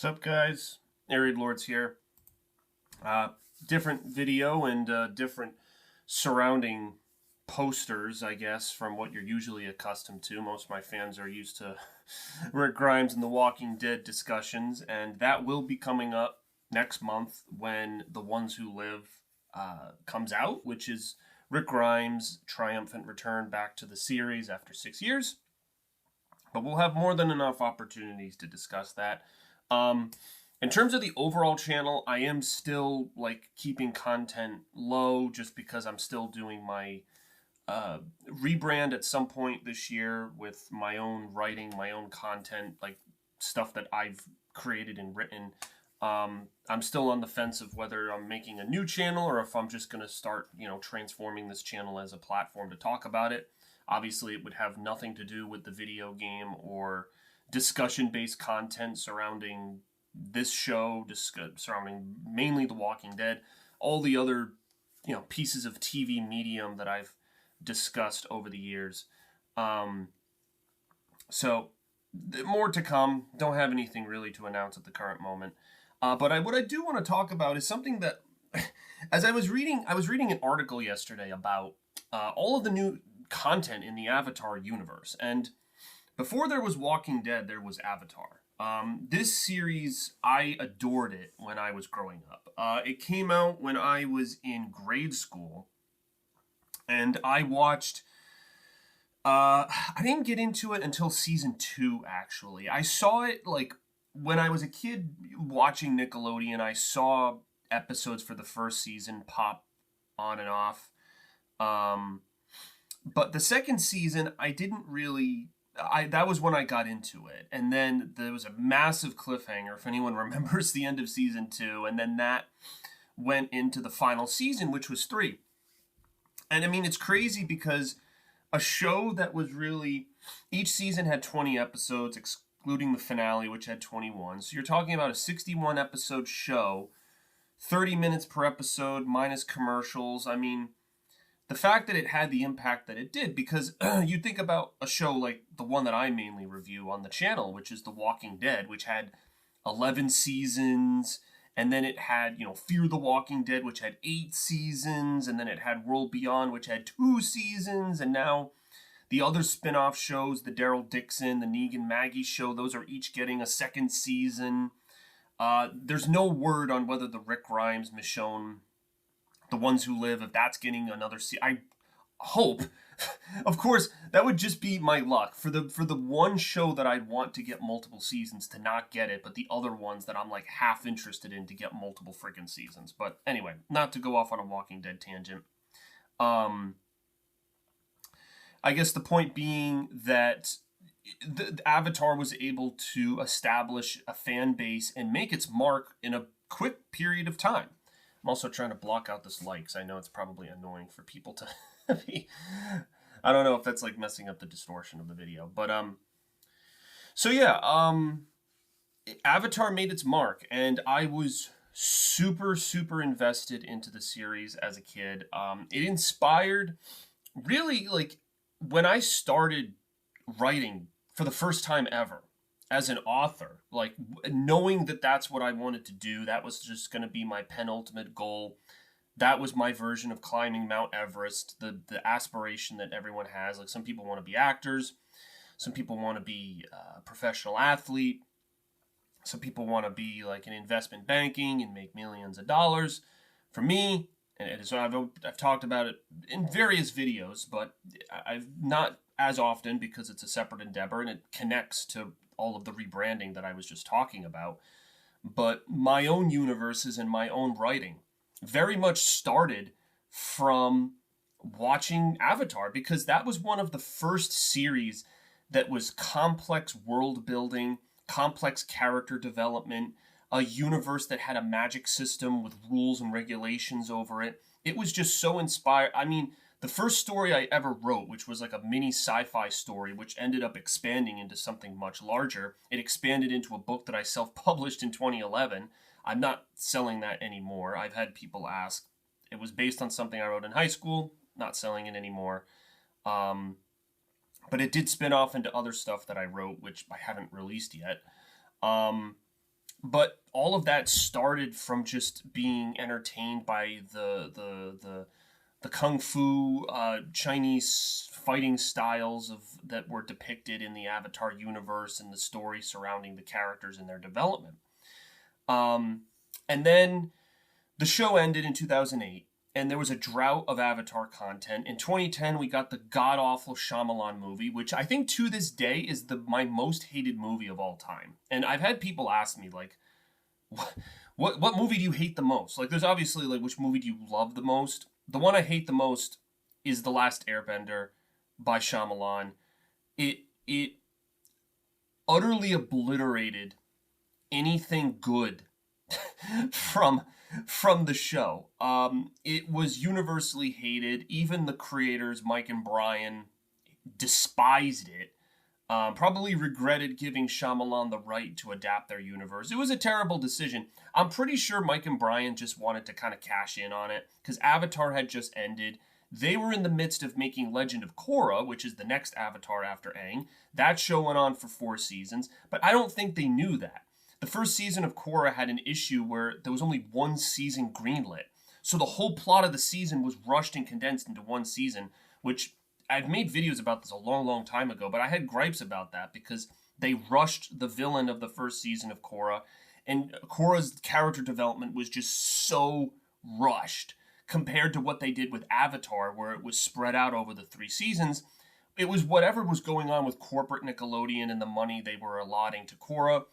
What's up, guys? Arid Lords here. Different video and different surrounding posters, I guess, from what you're usually accustomed to. Most of my fans are used to Rick Grimes and the Walking Dead discussions, and that will be coming up next month when The Ones Who Live comes out, which is Rick Grimes' triumphant return back to the series after 6 years. But we'll have more than enough opportunities to discuss that. In terms of the overall channel, I am still keeping content low just because I'm still doing my rebrand at some point this year with my own writing, my own content, like stuff that I've created and written. I'm still on the fence of whether I'm making a new channel or if I'm just going to start, transforming this channel as a platform to talk about it. Obviously, it would have nothing to do with the video game or discussion-based content surrounding this show, surrounding mainly The Walking Dead, all the other, pieces of TV medium that I've discussed over the years. So, more to come. Don't have anything really to announce at the current moment. But what I do want to talk about is something that, as I was reading an article yesterday about all of the new content in the Avatar universe, and before there was Walking Dead, there was Avatar. This series, I adored it when I was growing up. It came out when I was in grade school, and I watched. I didn't get into it until season 2, actually. I saw it, when I was a kid watching Nickelodeon. I saw episodes for the first season pop on and off. But the second season, I didn't really. That was when I got into it. And then there was a massive cliffhanger, if anyone remembers the end of season 2. And then that went into the final season, which was 3. And I mean, it's crazy because a show that was really. Each season had 20 episodes, excluding the finale, which had 21. So you're talking about a 61 episode show, 30 minutes per episode, minus commercials. I mean, the fact that it had the impact that it did, because you think about a show like the one that I mainly review on the channel, which is The Walking Dead, which had 11 seasons, and then it had, Fear the Walking Dead, which had 8 seasons, and then it had World Beyond, which had 2 seasons, and now the other spin-off shows, the Daryl Dixon, the Negan Maggie show, those are each getting a second season. There's no word on whether the Rick Grimes, Michonne, The Ones Who Live, if that's getting another season. I hope. Of course, that would just be my luck. For the one show that I'd want to get multiple seasons to not get it, but the other ones that I'm half interested in to get multiple freaking seasons. But anyway, not to go off on a Walking Dead tangent. I guess the point being that the Avatar was able to establish a fan base and make its mark in a quick period of time. I'm also trying to block out this light because I know it's probably annoying for people to be. I don't know if that's messing up the distortion of the video, but so yeah, Avatar made its mark, and I was super invested into the series as a kid. It inspired really when I started writing for the first time ever as an author, knowing that that's what I wanted to do. That was just going to be my penultimate goal. That was my version of climbing Mount Everest, the aspiration that everyone has. Some people want to be actors. Some people want to be a professional athlete. Some people want to be in investment banking and make millions of dollars. For me, and so I've talked about it in various videos, but I've not as often because it's a separate endeavor and it connects to all of the rebranding that I was just talking about. But my own universes and my own writing very much started from watching Avatar, because that was one of the first series that was complex world building, complex character development, a universe that had a magic system with rules and regulations over it. It was just so inspired. I mean, the first story I ever wrote, which was a mini sci-fi story, which ended up expanding into something much larger. It expanded into a book that I self-published in 2011. I'm not selling that anymore. I've had people ask. It was based on something I wrote in high school. Not selling it anymore. But it did spin off into other stuff that I wrote, which I haven't released yet. But all of that started from just being entertained by the kung fu Chinese fighting styles of that were depicted in the Avatar universe and the story surrounding the characters and their development. Um, and then the show ended in 2008, and there was a drought of Avatar content. In 2010, we got the god awful Shyamalan movie, which I think to this day is my most hated movie of all time. And I've had people ask me like, what movie do you hate the most? Like, there's obviously like which movie do you love the most? The one I hate the most is The Last Airbender by Shyamalan. It utterly obliterated anything good from from the show. It was universally hated. Even the creators, Mike and Brian, despised it. Probably regretted giving Shyamalan the right to adapt their universe. It was a terrible decision. I'm pretty sure Mike and Brian just wanted to kind of cash in on it because Avatar had just ended. They were in the midst of making Legend of Korra, which is the next Avatar after Aang. That show went on for 4 seasons, but I don't think they knew that. The first season of Korra had an issue where there was only one season greenlit. So the whole plot of the season was rushed and condensed into one season, which I've made videos about this a long, long time ago, but I had gripes about that because they rushed the villain of the first season of Korra, and Korra's character development was just so rushed compared to what they did with Avatar, where it was spread out over the 3 seasons. It was whatever was going on with corporate Nickelodeon and the money they were allotting to Korra.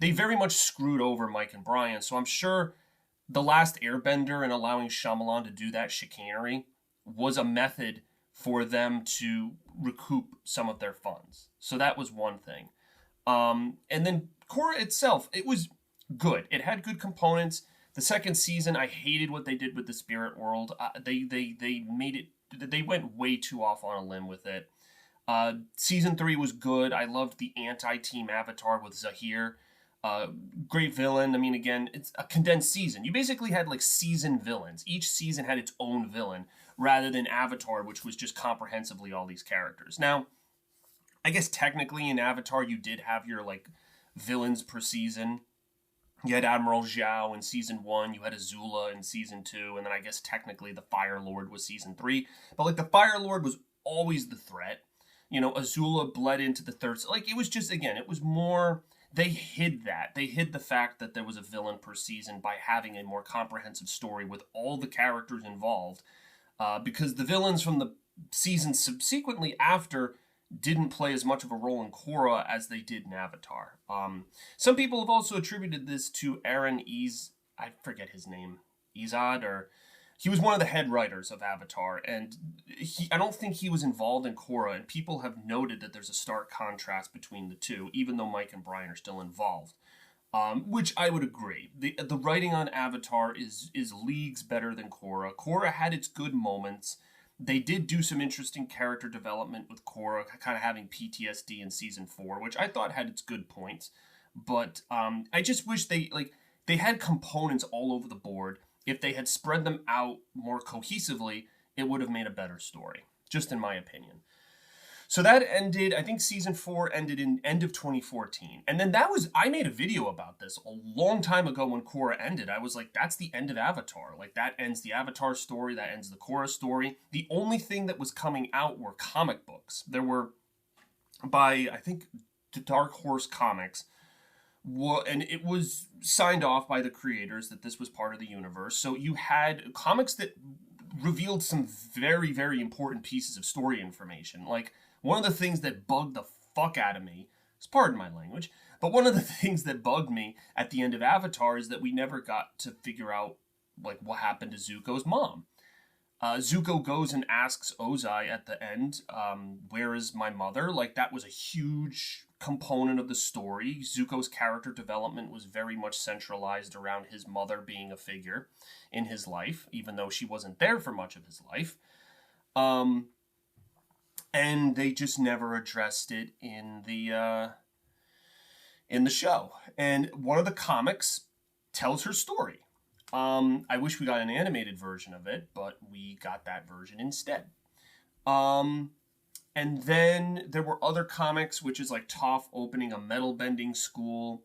They very much screwed over Mike and Brian, so I'm sure The Last Airbender and allowing Shyamalan to do that chicanery was a method for them to recoup some of their funds. So that was one thing. And then Korra itself, it was good. It had good components. The second season, I hated what they did with the spirit world. They made it. They went way too off on a limb with it. Season 3 was good. I loved the anti-team Avatar with Zahir. Great villain. I mean, again, it's a condensed season. You basically had like season villains. Each season had its own villain rather than Avatar, which was just comprehensively all these characters. Now, I guess technically in Avatar, you did have your like villains per season. You had Admiral Zhao in season 1, you had Azula in season 2, and then I guess technically the Fire Lord was season 3. But like the Fire Lord was always the threat. You know, Azula bled into the third. Like it was just, again, it was more. They hid that. They hid the fact that there was a villain per season by having a more comprehensive story with all the characters involved. Because the villains from the seasons subsequently after didn't play as much of a role in Korra as they did in Avatar. Some people have also attributed this to I forget his name, Izad, or he was one of the head writers of Avatar, and I don't think he was involved in Korra, and people have noted that there's a stark contrast between the two, even though Mike and Brian are still involved. Which I would agree. The writing on Avatar is leagues better than Korra. Korra had its good moments. They did do some interesting character development with Korra, kind of having PTSD in season 4, which I thought had its good points. But I just wish they had components all over the board. If they had spread them out more cohesively, it would have made a better story, just in my opinion. So that ended, I think season 4 ended in end of 2014. And then I made a video about this a long time ago when Korra ended. I was like, that's the end of Avatar. Like, that ends the Avatar story, that ends the Korra story. The only thing that was coming out were comic books. There were, by, I think, Dark Horse Comics, and it was signed off by the creators that this was part of the universe. So you had comics that revealed some very, very important pieces of story information. Like, one of the things that bugged the fuck out of me, pardon my language, but one of the things that bugged me at the end of Avatar is that we never got to figure out like what happened to Zuko's mom. Zuko goes and asks Ozai at the end, where is my mother? Like, that was a huge component of the story. Zuko's character development was very much centralized around his mother being a figure in his life, even though she wasn't there for much of his life. And they just never addressed it in the show. And one of the comics tells her story. I wish we got an animated version of it, but we got that version instead. And then there were other comics, which is like Toph opening a metal bending school.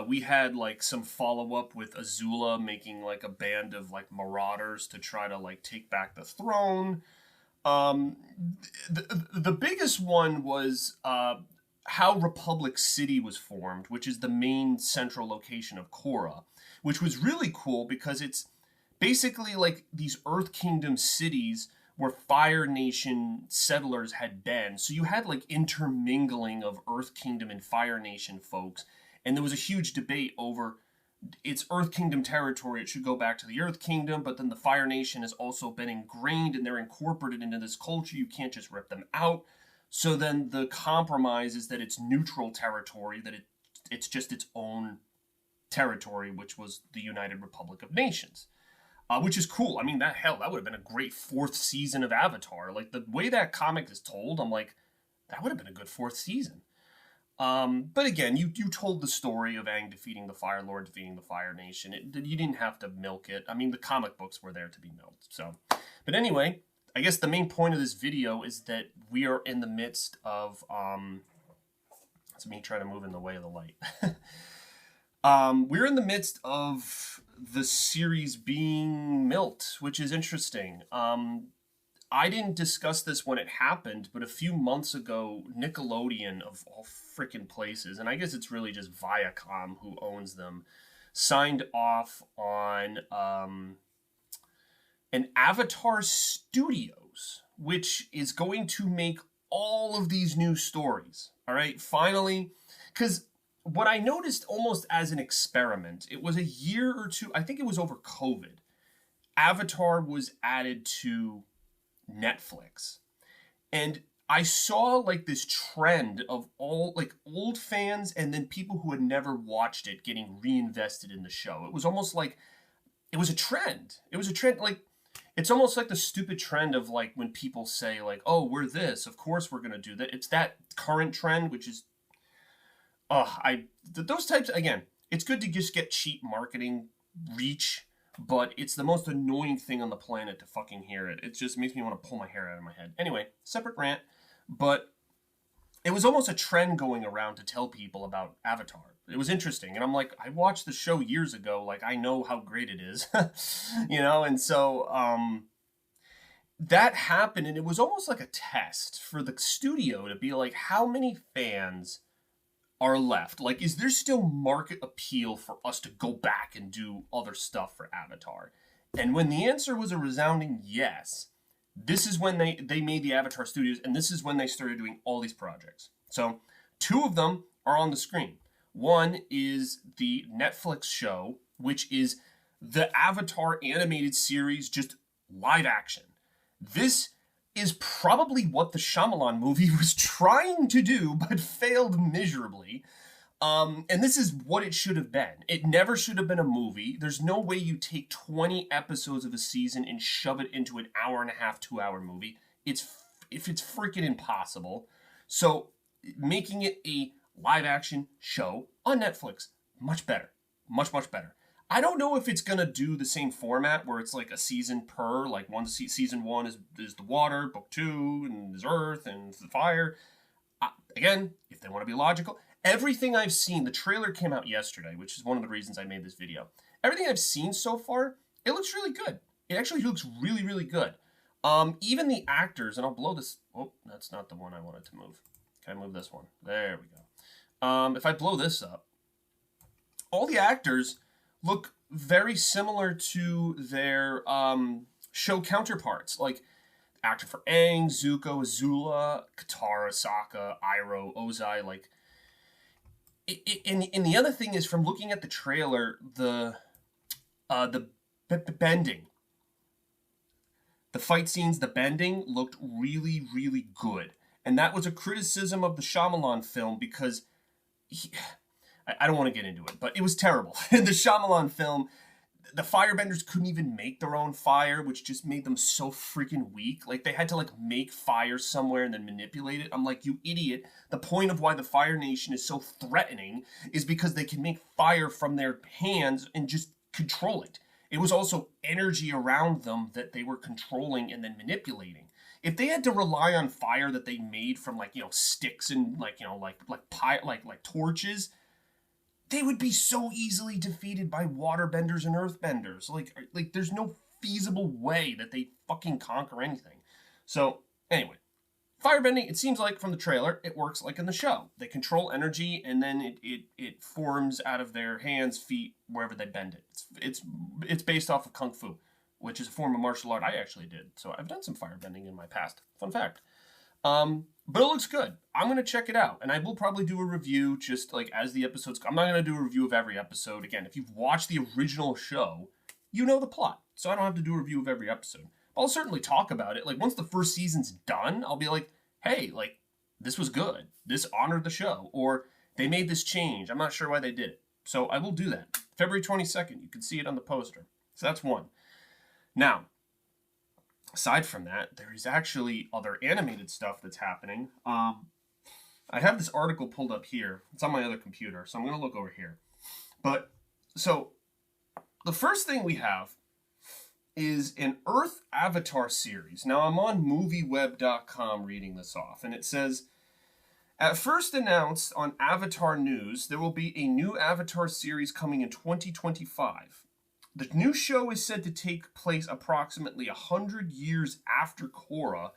We had like some follow up with Azula making like a band of like marauders to try to like take back the throne. Um, the biggest one was how Republic City was formed, which is the main central location of Korra, which was really cool because it's basically like these Earth Kingdom cities where Fire Nation settlers had been. So you had like intermingling of Earth Kingdom and Fire Nation folks, and there was a huge debate over it's Earth Kingdom territory. It should go back to the Earth Kingdom, but then the Fire Nation has also been ingrained and they're incorporated into this culture. You can't just rip them out. So then the compromise is that it's neutral territory, that it's just its own territory, which was the United Republic of Nations. Which is cool. I mean, that would have been a great fourth season of Avatar. Like the way that comic is told, I'm like, that would have been a good fourth season. But again, you told the story of Aang defeating the Fire Lord, defeating the Fire Nation. You didn't have to milk it. I mean, the comic books were there to be milked. So, but anyway, I guess the main point of this video is that we are in the midst of it's me trying to move in the way of the light. We're in the midst of the series being milked, which is interesting. I didn't discuss this when it happened, but a few months ago, Nickelodeon, of all freaking places, and I guess it's really just Viacom who owns them, signed off on an Avatar Studios, which is going to make all of these new stories. All right, finally, because what I noticed almost as an experiment, it was a year or two, I think it was over COVID, Avatar was added to Netflix. And I saw like this trend of all like old fans and then people who had never watched it getting reinvested in the show. It was almost like it was a trend. It was a trend like it's almost like the stupid trend of like when people say like, "Oh, we're this, of course we're going to do that." It's that current trend which is those types again, it's good to just get cheap marketing reach, but it's the most annoying thing on the planet to fucking hear it. It just makes me want to pull my hair out of my head. Anyway, separate rant, but it was almost a trend going around to tell people about Avatar. It was interesting, and I'm like, I watched the show years ago, like I know how great it is, and so that happened, and it was almost like a test for the studio to be like, how many fans are left? Like, is there still market appeal for us to go back and do other stuff for Avatar? And when the answer was a resounding yes, this is when they made the Avatar Studios, and this is when they started doing all these projects. So, two of them are on the screen. One is the Netflix show, which is the Avatar animated series, just live action. This is probably what the Shyamalan movie was trying to do, but failed miserably. And this is what it should have been. It never should have been a movie. There's no way you take 20 episodes of a season and shove it into an hour and a half, 2-hour movie. It's freaking impossible. So making it a live action show on Netflix, much better. Much, much better. I don't know if it's gonna do the same format where it's like a season per, like season one is the water, book two and is earth and the fire. Again, if they want to be logical, everything I've seen, the trailer came out yesterday, which is one of the reasons I made this video. Everything I've seen so far, it looks really good. It actually looks really, really good. Even the actors, and I'll blow this. Oh, that's not the one I wanted to move. Can I move this one? There we go. If I blow this up, all the actors look very similar to their show counterparts. Like, actor for Aang, Zuko, Azula, Katara, Sokka, Iroh, Ozai. Like, and the other thing is, from looking at the trailer, the bending, the fight scenes, the bending looked really, really good. And that was a criticism of the Shyamalan film because I don't want to get into it, but it was terrible. In the Shyamalan film, the firebenders couldn't even make their own fire, which just made them so freaking weak. Like, they had to, like, make fire somewhere and then manipulate it. I'm like, you idiot. The point of why the Fire Nation is so threatening is because they can make fire from their hands and just control it. It was also energy around them that they were controlling and then manipulating. If they had to rely on fire that they made from, like, sticks and, like, like torches, they would be so easily defeated by waterbenders and earthbenders. Like there's no feasible way that they fucking conquer anything. So, anyway, firebending, it seems like from the trailer, it works like in the show. They control energy, and then it forms out of their hands, feet, wherever they bend it. It's based off of Kung Fu, which is a form of martial art I actually did. So I've done some firebending in my past. Fun fact. But it looks good. I'm going to check it out, and I will probably do a review just like as the episodes come. I'm not going to do a review of every episode. Again, if you've watched the original show, you know the plot, so I don't have to do a review of every episode. I'll certainly talk about it. Like, once the first season's done, I'll be like, hey, like, this was good. This honored the show. Or they made this change. I'm not sure why they did it. So I will do that. February 22nd, you can see it on the poster. So that's one. Now, aside from that, there is actually other animated stuff that's happening. I have this article pulled up here. It's on my other computer, so I'm going to look over here. But, so, the first thing we have is an Earth Avatar series. Now, I'm on movieweb.com reading this off, and it says, at first announced on Avatar News, there will be a new Avatar series coming in 2025. The new show is said to take place approximately 100 years after Korra,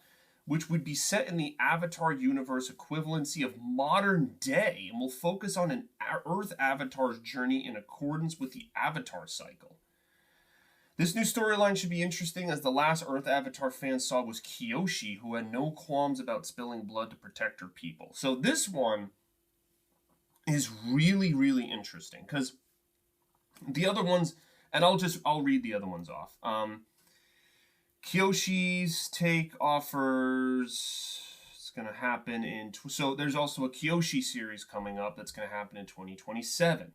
which would be set in the Avatar universe equivalency of modern day, and will focus on an Earth Avatar's journey in accordance with the Avatar cycle. This new storyline should be interesting, as the last Earth Avatar fans saw was Kyoshi, who had no qualms about spilling blood to protect her people. So this one is really, really interesting, because the other ones, and I'll read the other ones off. Kyoshi's take offers, it's going to happen so there's also a Kyoshi series coming up that's going to happen in 2027.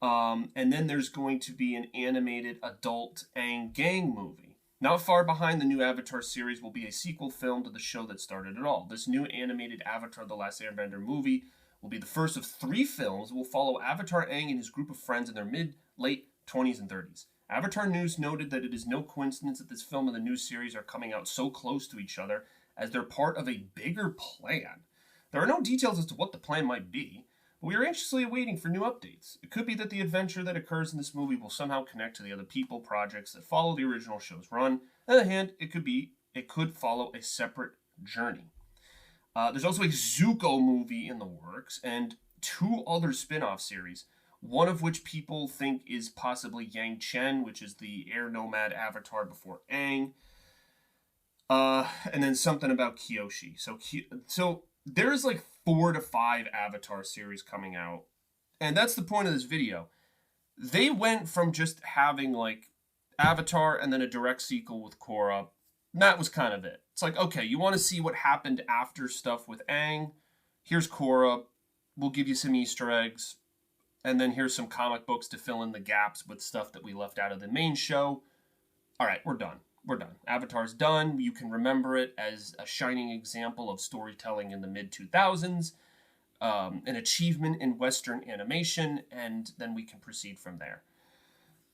And then there's going to be an animated adult Aang gang movie. Not far behind the new Avatar series will be a sequel film to the show that started it all. This new animated Avatar: The Last Airbender movie will be the first of 3 films. It will follow Avatar Aang and his group of friends in their late 20s and 30s. Avatar News noted that it is no coincidence that this film and the new series are coming out so close to each other, as they're part of a bigger plan. There are no details as to what the plan might be, but we are anxiously awaiting for new updates. It could be that the adventure that occurs in this movie will somehow connect to the other people projects that follow the original show's run. On the other hand, it could follow a separate journey. There's also a Zuko movie in the works, and 2 other spin-off series, one of which people think is possibly Yang Chen, which is the air nomad avatar before Aang. And then something about Kyoshi. So there's like 4 to 5 Avatar series coming out. And that's the point of this video. They went from just having like Avatar and then a direct sequel with Korra. That was kind of it. It's like, okay, you want to see what happened after stuff with Aang? Here's Korra. We'll give you some Easter eggs. And then here's some comic books to fill in the gaps with stuff that we left out of the main show. All right, we're done. We're done. Avatar's done. You can remember it as a shining example of storytelling in the mid-2000s, an achievement in Western animation, and then we can proceed from there.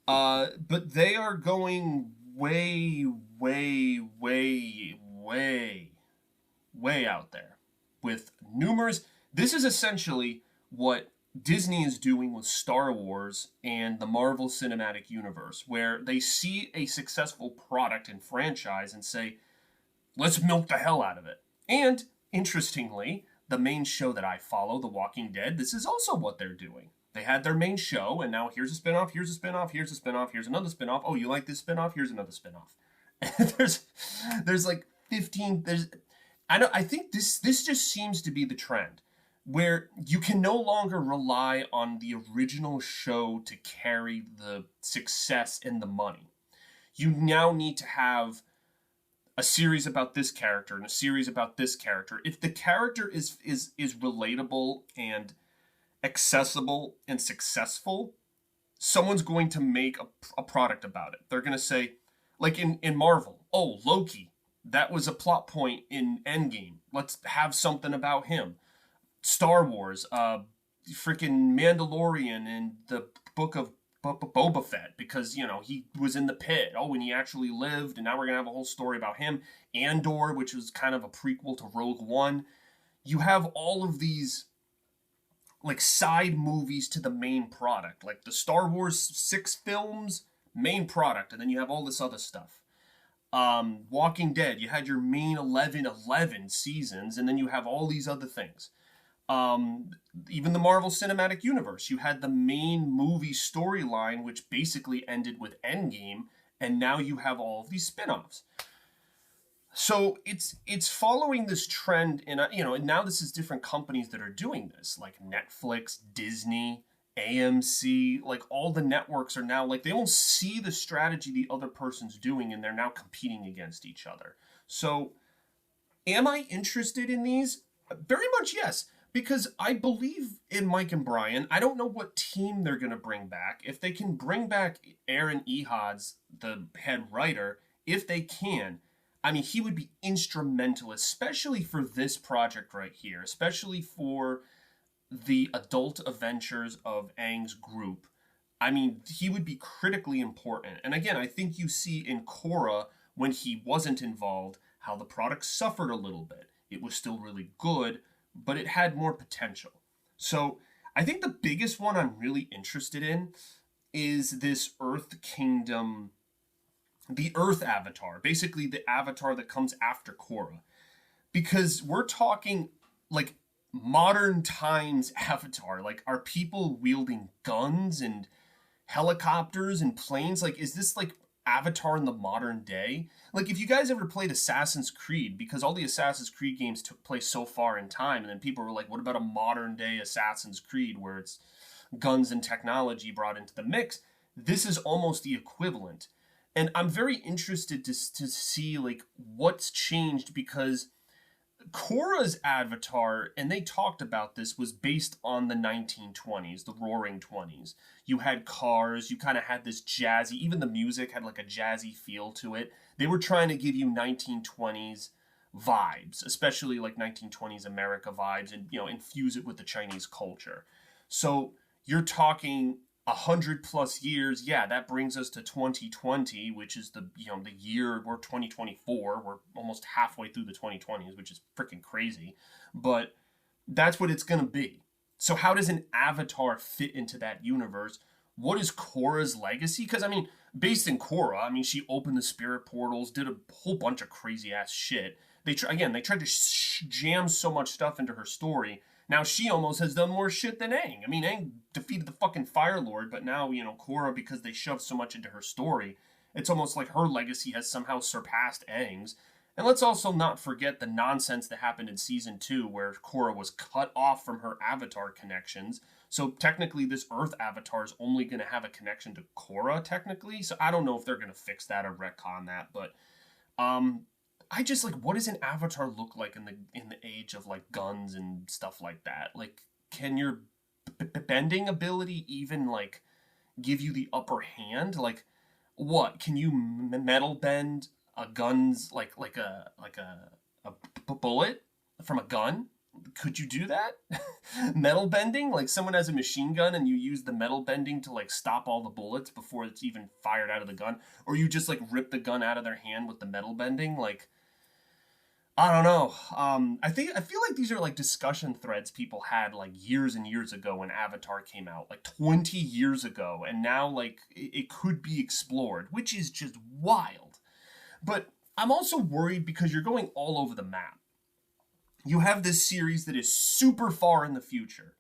But they are going way, way, way, way, way out there with numerous... This is essentially what Disney is doing with Star Wars and the Marvel Cinematic Universe, where they see a successful product and franchise and say, let's milk the hell out of it. And, interestingly, the main show that I follow, The Walking Dead, this is also what they're doing. They had their main show, and now here's a spinoff, here's a spinoff, here's a spinoff, here's another spinoff. Oh, you like this spinoff? Here's another spinoff. there's like 15... I think this just seems to be the trend, where you can no longer rely on the original show to carry the success and the money. You now need to have a series about this character and a series about this character. If the character is relatable and accessible and successful, someone's going to make a product about it. They're going to say, like in Marvel, oh, Loki, that was a plot point in Endgame. Let's have something about him. Star Wars, freaking Mandalorian and the book of Boba Fett, because, you know, he was in the pit. Oh, and he actually lived, and now we're going to have a whole story about him. Andor, which was kind of a prequel to Rogue One. You have all of these like side movies to the main product. Like the Star Wars 6 films, main product, and then you have all this other stuff. Walking Dead, you had your main 11 seasons, and then you have all these other things. Um, Even the Marvel Cinematic Universe, you had the main movie storyline, which basically ended with Endgame, and now you have all of these spin-offs. So it's following this trend, and and now this is different companies that are doing this, like Netflix, Disney, AMC, like all the networks are now like they don't see the strategy the other person's doing, and they're now competing against each other. So am I interested in these? Very much yes, because I believe in Mike and Brian. I don't know what team they're going to bring back. If they can bring back Aaron Ehads, the head writer, if they can, I mean, he would be instrumental, especially for this project right here, especially for the adult adventures of Aang's group. I mean, he would be critically important. And again, I think you see in Korra, when he wasn't involved, how the product suffered a little bit. It was still really good, but it had more potential. So I think the biggest one I'm really interested in is this Earth Kingdom, the Earth Avatar, basically the avatar that comes after Korra. Because we're talking like modern times Avatar. Like, are people wielding guns and helicopters and planes? Like, is this like Avatar in the modern day? Like, if you guys ever played Assassin's Creed, because all the Assassin's Creed games took place so far in time, and then people were like, what about a modern day Assassin's Creed where it's guns and technology brought into the mix? This is almost the equivalent. And I'm very interested to see like what's changed, because Korra's avatar, and they talked about this, was based on the 1920s, the Roaring Twenties. You had cars, you kind of had this jazzy, even the music had like a jazzy feel to it. They were trying to give you 1920s vibes, especially like 1920s America vibes, and infuse it with the Chinese culture. So you're talking 100 plus years. Yeah, that brings us to 2020, which is the year. We're 2024. We're almost halfway through the 2020s, which is freaking crazy. But that's what it's gonna be. So how does an avatar fit into that universe? What is Korra's legacy? Because I mean, based in Korra, I mean, she opened the spirit portals, did a whole bunch of crazy ass shit. They tried to jam so much stuff into her story. Now she almost has done more shit than Aang. I mean, Aang defeated the fucking Fire Lord, but now, Korra, because they shoved so much into her story, it's almost like her legacy has somehow surpassed Aang's. And let's also not forget the nonsense that happened in season 2, where Korra was cut off from her avatar connections. So technically, this Earth avatar is only going to have a connection to Korra, technically. So I don't know if they're going to fix that or retcon that, but um, I just like, what does an avatar look like in the age of like guns and stuff like that? Like, can your bending ability even like give you the upper hand? Like, what can you metal bend a gun's like a bullet from a gun? Could you do that? Metal bending, like someone has a machine gun and you use the metal bending to like stop all the bullets before it's even fired out of the gun, or you just like rip the gun out of their hand with the metal bending. Like, I don't know. I feel like these are like discussion threads people had like years and years ago when Avatar came out, like 20 years ago, and now like it could be explored, which is just wild. But I'm also worried because you're going all over the map. You have this series that is super far in the future.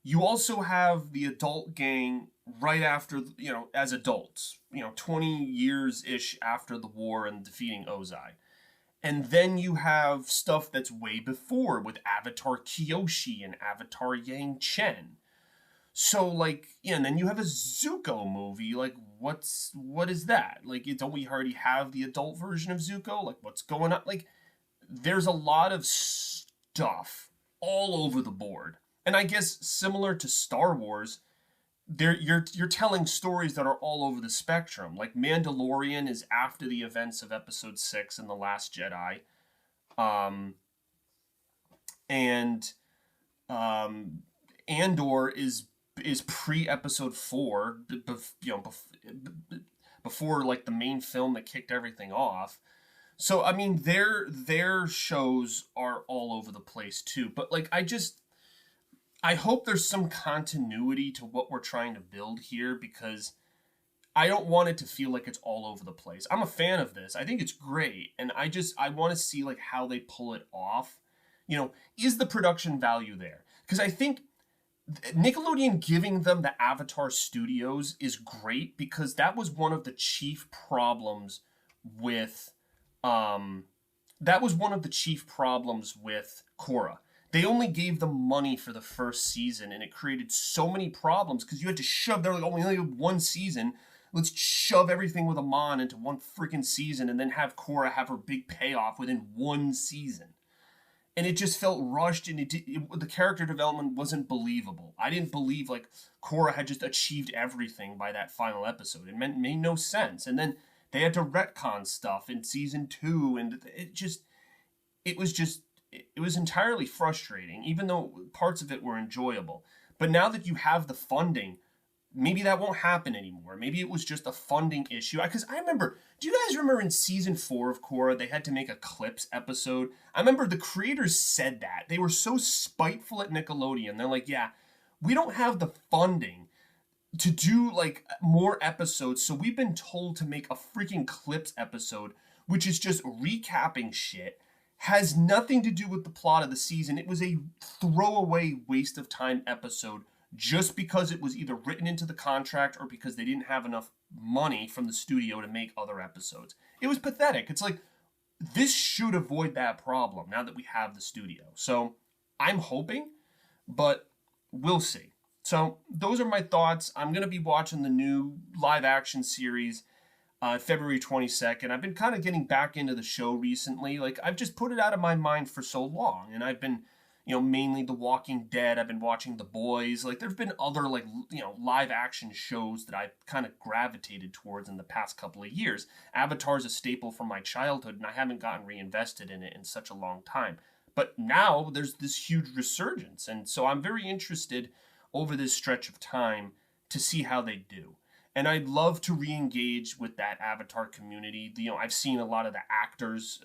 You also have the adult gang right after, as adults, 20 years ish after the war and defeating Ozai. And then you have stuff that's way before with Avatar Kyoshi and Avatar Yang Chen. So like, yeah, and then you have a Zuko movie. Like, what is that? Like, don't we already have the adult version of Zuko? Like, what's going on? Like, there's a lot of stuff all over the board. And I guess similar to Star Wars, you're telling stories that are all over the spectrum. Like Mandalorian is after the events of Episode 6 and The Last Jedi, um, and Andor is pre Episode 4, before like the main film that kicked everything off. So I mean, their shows are all over the place too. But like, I hope there's some continuity to what we're trying to build here, because I don't want it to feel like it's all over the place. I'm a fan of this. I think it's great, and I want to see like how they pull it off. Is the production value there? Because I think Nickelodeon giving them the Avatar Studios is great, because that was one of the chief problems with um Korra. They only gave them money for the first season, and it created so many problems because you had to shove. They're like, oh, we only have one season. Let's shove everything with Amon into one freaking season, and then have Korra have her big payoff within one season. And it just felt rushed, and the character development wasn't believable. I didn't believe like Korra had just achieved everything by that final episode. Made no sense. And then they had to retcon stuff in season 2, and it was entirely frustrating, even though parts of it were enjoyable. But now that you have the funding, maybe that won't happen anymore. Maybe it was just a funding issue. Because I remember, do you guys remember in season 4 of Korra, they had to make a clips episode? I remember the creators said that. They were so spiteful at Nickelodeon. They're like, yeah, we don't have the funding to do like more episodes, so we've been told to make a freaking clips episode, which is just recapping shit, has nothing to do with the plot of the season. It was a throwaway waste of time episode, just because it was either written into the contract or because they didn't have enough money from the studio to make other episodes. It was pathetic. It's like, this should avoid that problem now that we have the studio. So I'm hoping, but we'll see. So those are my thoughts. I'm going to be watching the new live action series February 22nd. I've been kind of getting back into the show recently. Like, I've just put it out of my mind for so long, and I've been, mainly The Walking Dead. I've been watching The Boys. Like, there've been other, like, live action shows that I've kind of gravitated towards in the past couple of years. Avatar's a staple from my childhood, and I haven't gotten reinvested in it in such a long time. But now there's this huge resurgence, and so I'm very interested over this stretch of time to see how they do. And I'd love to re-engage with that Avatar community. I've seen a lot of the actors,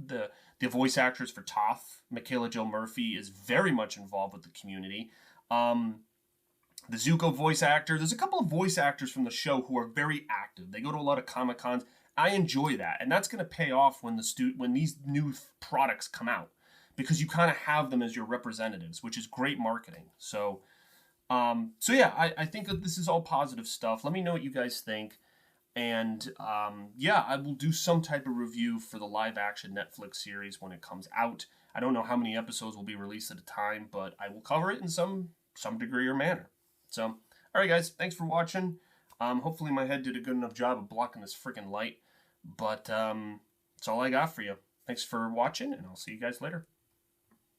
the voice actors for Toph, Michaela Jo Murphy, is very much involved with the community. The Zuko voice actor, there's a couple of voice actors from the show who are very active. They go to a lot of Comic Cons. I enjoy that, and that's going to pay off when these new products come out, because you kind of have them as your representatives, which is great marketing. So I think that this is all positive stuff. Let me know what you guys think. And I will do some type of review for the live action Netflix series when it comes out. I don't know how many episodes will be released at a time, but I will cover it in some degree or manner. So, all right, guys, thanks for watching. Hopefully my head did a good enough job of blocking this freaking light. But that's all I got for you. Thanks for watching, and I'll see you guys later.